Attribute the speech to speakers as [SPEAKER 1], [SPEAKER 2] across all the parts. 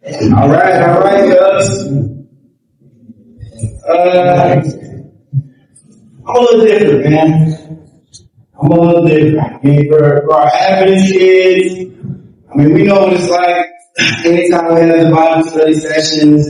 [SPEAKER 1] All right, guys. I'm a little different, man. I'm a little different. I mean, for our Adventist kids, I mean, we know what it's like. Anytime we have the Bible study sessions,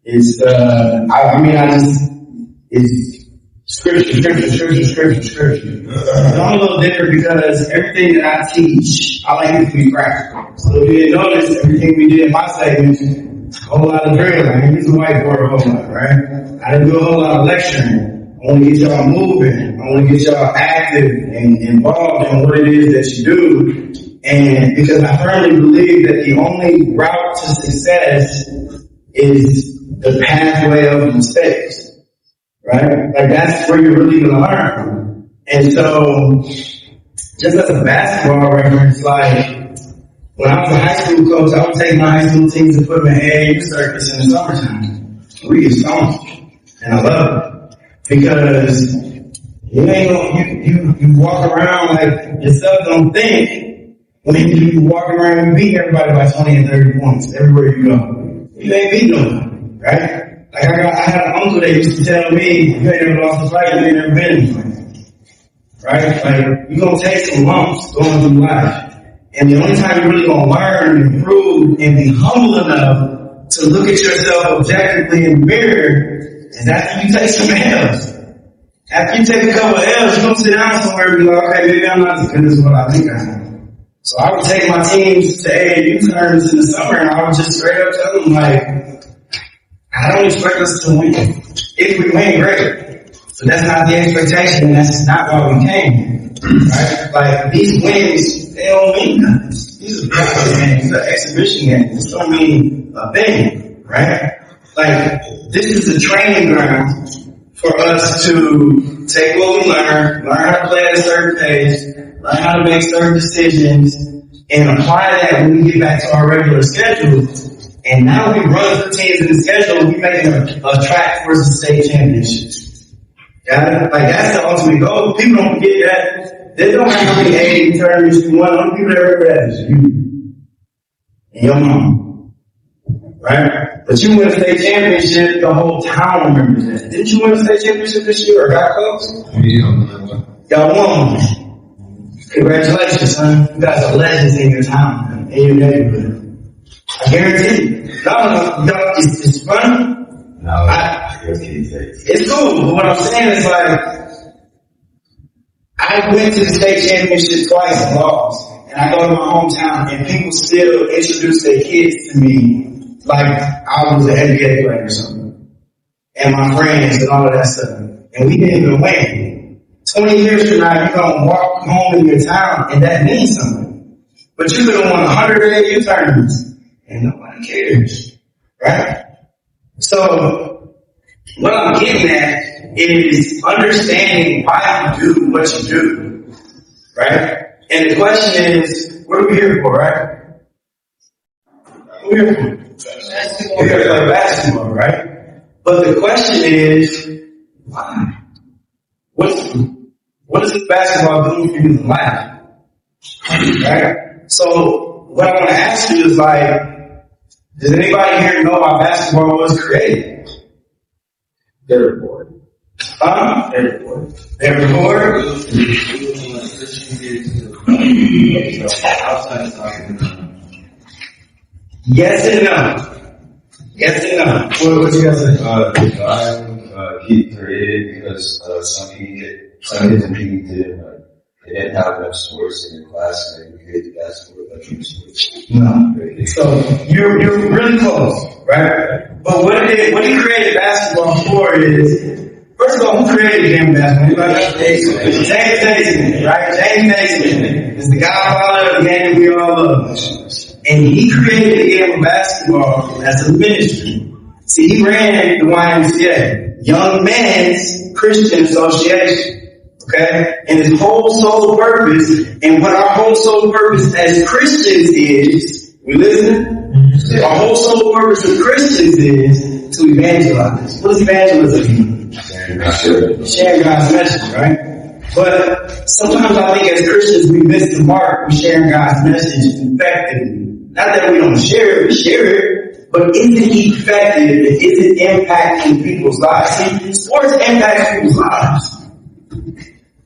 [SPEAKER 1] it's scripture. But I'm a little different because everything that I teach, I like it to be practical. So if you didn't notice, everything we did in my segment, a whole lot of drilling. I didn't use the whiteboard a whole lot, right? I didn't do a whole lot of lecturing. I want to get y'all moving. I want to get y'all active and involved in what it is that you do. And because I firmly believe that the only route to success is the pathway of mistakes. Right? Like that's where you're really going to learn from. And so, just as a basketball reference, like when I was a high school coach, I would take my high school teams and put them in AAU circus in the summertime. We get stoned. And I love it. Because you walk around like yourself don't think when you walk around and beat everybody by 20 and 30 points everywhere you go. You ain't beat nobody, right? Like I had an uncle that used to tell me, you ain't never lost a fight, you ain't never been in a fight. Right? Like, you're gonna take some lumps going through life. And the only time you're really gonna learn and improve and be humble enough to look at yourself objectively in the mirror is after you take some L's. After you take a couple of L's, you're gonna sit down somewhere and be like, okay, maybe I'm not as good as what I think I am. So I would take my teams to AAU tournaments in the summer and I would just straight up tell them like, I don't expect us to win. If we win, great. So that's not the expectation, and that's not why we came. Right? Like, these wins, they don't mean nothing. These are practice games, these are exhibition games. This don't mean a thing, right? Like, this is a training ground for us to take what we learn how to play at a certain pace, learn how to make certain decisions, and apply that when we get back to our regular schedule. And now we run through teams in the schedule, we making a track towards the state championships. Got it? Like that's the ultimate goal. People don't get that. They don't have how many AAU tournaments you won. Only people that remember that is you and your mom. Right? But you win a state championship, the whole town remembers that. Didn't you win a state championship this year or got close?
[SPEAKER 2] Yeah.
[SPEAKER 1] Y'all won. Congratulations, son. You guys are legends in your town, in your neighborhood. I guarantee you. No, it's fun.
[SPEAKER 2] No,
[SPEAKER 1] it's cool. But what I'm saying is like, I went to the state championship twice and lost. And I go to my hometown and people still introduce their kids to me like I was an NBA player or something. And my friends and all of that stuff. And we didn't even win. 20 years from now, you're going to walk home in your town and that means something. But you could have won 100 AAU tournaments. And nobody cares, right? So, what I'm getting at is understanding why you do what you do, right? And the question is, what are we here for, right? We're here for we're here to play basketball, right? But the question is, why? What is basketball doing for you in life? Right? So, what I want to ask you is like, does anybody here know why basketball was created?
[SPEAKER 2] They're bored.
[SPEAKER 1] They're bored? Yes and no. Yes and no. What you guys say?
[SPEAKER 2] He created because some kids they didn't have enough sports in their class and they created basketball like sports.
[SPEAKER 1] No. So you're really close, right? But what he created basketball for is, first of all, who created the game of basketball? James Naismith, right? James Naismith is the godfather of the game that we all love. And he created the game of basketball as a ministry. See, he ran the YMCA, Young Men's Christian Association. Okay? And his whole sole purpose, and what our whole sole purpose as Christians is, we listening? Our whole sole purpose as Christians is to evangelize. What does evangelism mean? Sharing God's message, right? But sometimes I think as Christians we miss the mark of sharing God's message effectively. Not that we don't share it, we share it. But is it effective and is it impacting people's lives? See, sports impacts people's lives.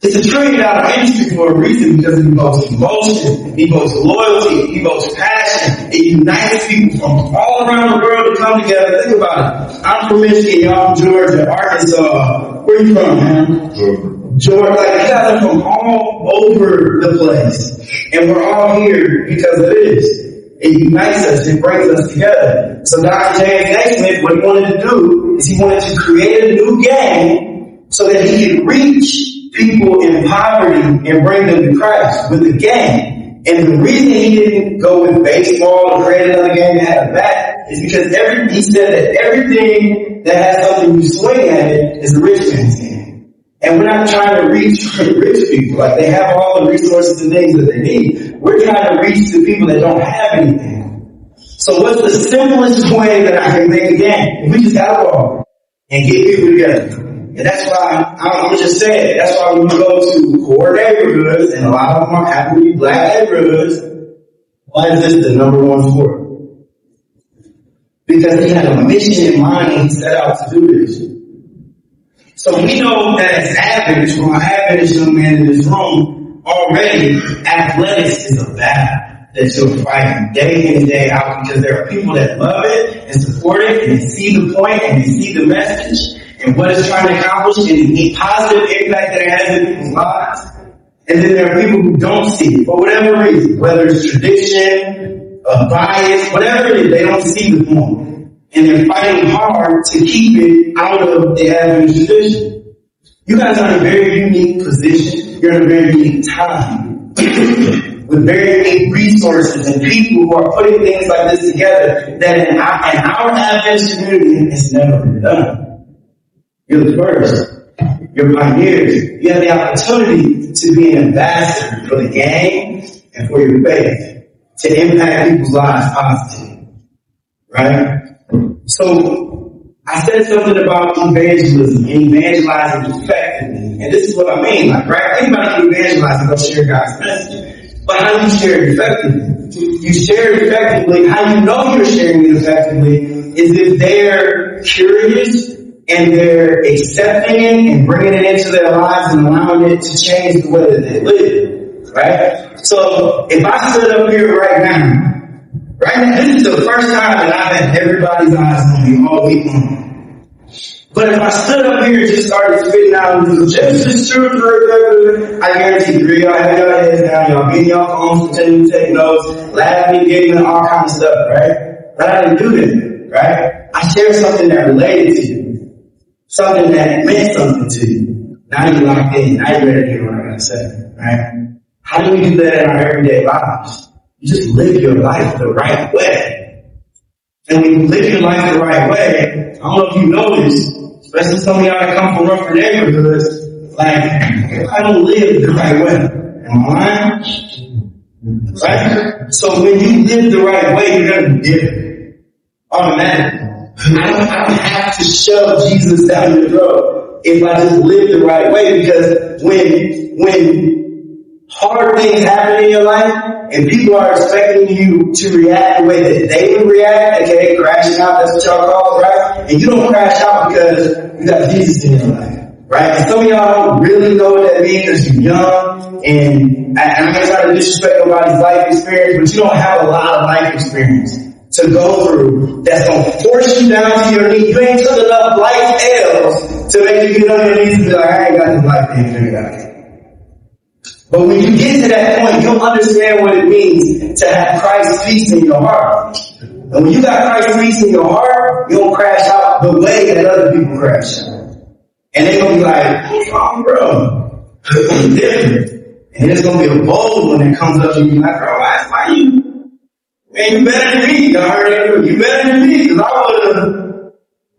[SPEAKER 1] It's a $1 trillion industry for a reason because it evokes emotion, it evokes loyalty, it evokes passion, it unites people from all around the world to come together. Think about it. I'm from Michigan, y'all from Georgia, Arkansas. Where you from, man? Georgia. Like, you guys are from all over the place. And we're all here because of this. It unites us, it brings us together. So Dr. James Naismith, what he wanted to do is he wanted to create a new game so that he could reach people in poverty and bring them to Christ with the game. And the reason he didn't go with baseball or create another game that had a bat is because he said that everything that has something you swing at it is a rich man's game. And we're not trying to reach rich people. Like, they have all the resources and things that they need. We're trying to reach the people that don't have anything. So what's the simplest way that I can make a game? If we just have a ball and get people together. And that's why, I'm just saying, that's why when you go to poor neighborhoods, and a lot of them happen to be black neighborhoods, why is this the number one sport? Because he had a mission in mind and he set out to do this. So we know that as Adventists, from our Adventist young man in this room, already athletics is a battle that you're fighting day in and day out because there are people that love it and support it and they see the point and they see the message and what it's trying to accomplish and the positive impact that it has in people's lives. And then there are people who don't see it for whatever reason, whether it's tradition, bias, whatever it is, they don't see the point. And they're fighting hard to keep it out of the Adventist tradition. You guys are in a very unique position. You're in a very unique time with very unique resources and people who are putting things like this together that in our Adventist community has never been done. You're the first. You're pioneers. You have the opportunity to be an ambassador for the game and for your faith to impact people's lives positively. Right? So, I said something about evangelism and evangelizing effectively. And this is what I mean. Like, right? Anybody can evangelize and go share God's message. But how do you share it effectively? You share it effectively. How you know you're sharing it effectively is if they're curious and they're accepting it and bringing it into their lives and allowing it to change the way that they live. Right? So, if I stood up here right now, this is the first time that I've had everybody's eyes on me all week long. But if I stood up here and just started spitting out just truth, I guarantee you, y'all have your heads down, y'all getting y'all phones, pretending to take notes, laughing, giggling, all kinds of stuff, right? But I didn't do that, right? I shared something that related to you, something that meant something to you. Now you're locked in, now you're ready to hear what I gotta say, right? How do we do that in our everyday lives? You just live your life the right way. And when you live your life the right way, I don't know if you know this, especially some of y'all that come from rougher neighborhoods, like, I don't live the right way. Am I lying? Right? So when you live the right way, you're going to be different. Automatically. I don't have to shove Jesus down your throat if I just live the right way, because when hard things happen in your life, and people are expecting you to react the way that they would react, aka crashing out, that's what y'all call it, right? And you don't crash out because you got Jesus in your life, right? And some of y'all don't really know what that means because you're young, and I'm not trying to disrespect nobody's life experience, but you don't have a lot of life experience to go through that's going to force you down to your knees. You ain't took enough life L's to make you get on your knees and be like, I ain't got this life thing figured out. But when you get to that point, you'll understand what it means to have Christ's peace in your heart. And when you got Christ's peace in your heart, you don't crash out the way that other people crash out. And they're going to be like, what's wrong, bro? It's different. And it's going to be a bold one that comes up to you like, bro, why you? Man, you better than me. You better than me, because I would have,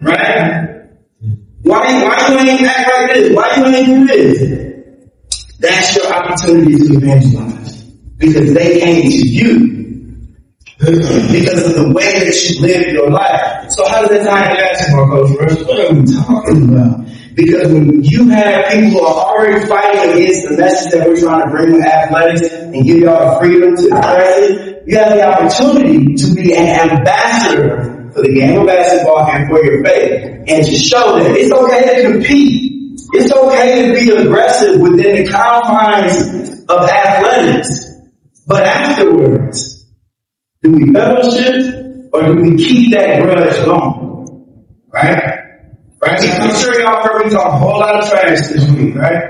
[SPEAKER 1] right? Why you ain't act like this? Why you ain't do this? That's your opportunity to evangelize. Because they came to you. Because of the way that you live your life. So how does that tie into basketball, Coach Rush? What are we talking about? Because when you have people who are already fighting against the message that we're trying to bring with athletics and give y'all the freedom to express it, you have the opportunity to be an ambassador for the game of basketball and for your faith. And to show that it's okay to compete. It's okay to be aggressive within the confines of athletics. But afterwards, do we fellowship or do we keep that grudge going? Right? I'm sure y'all heard me talk a whole lot of trash this week, right?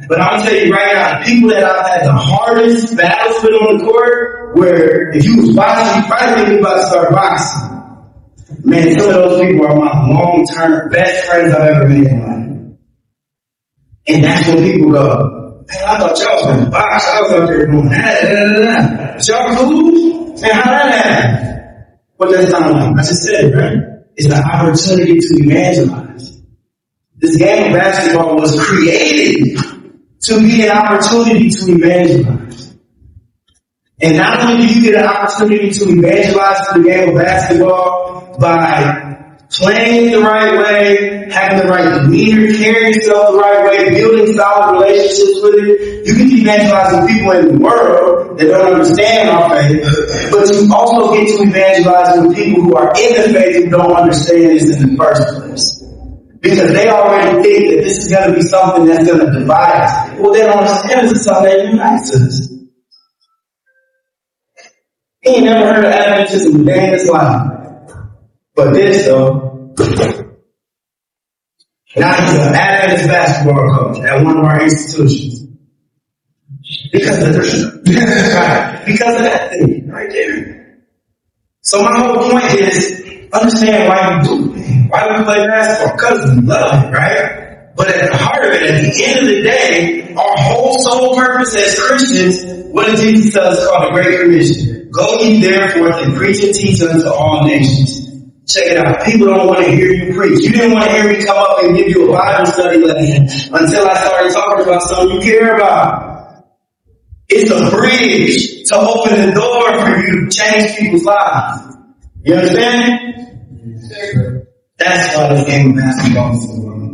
[SPEAKER 1] But I'm gonna tell you right now, the people that I've had the hardest battles with on the court, where if you was boxing, you probably think about to start boxing. Man, some of those people are my long-term best friends I've ever made in life. And that's when people go, man, I thought y'all was gonna box. I was out there doing that. Y'all cool? Man, how that happen? What that's kind of like? I just said it, right? It's an opportunity to evangelize. This game of basketball was created to be an opportunity to evangelize. And not only do you get an opportunity to evangelize through the game of basketball by playing the right way, having the right demeanor, carrying yourself the right way, building solid relationships with it, you can evangelize with people in the world that don't understand our faith, but you also get to evangelize with people who are in the faith who don't understand this in the first place. Because they already think that this is going to be something that's going to divide us. Well, they don't understand this is something that unites us. He ain't never heard of Adventism a day in his life. But this, though, now he's an Adventist basketball coach at one of our institutions. Because of that thing right there. So my whole point is, understand why you do it. Why we play basketball? Because we love it, right? But at the heart of it, at the end of the day, our whole sole purpose as Christians, what did Jesus tell us called the Great Commission? Go ye therefore and preach and teach unto all nations. Check it out. People don't want to hear you preach. You didn't want to hear me come up and give you a Bible study lesson until I started talking about something you care about. It's a bridge to open the door for you to change people's lives. You understand? That's why this game of basketball is so important.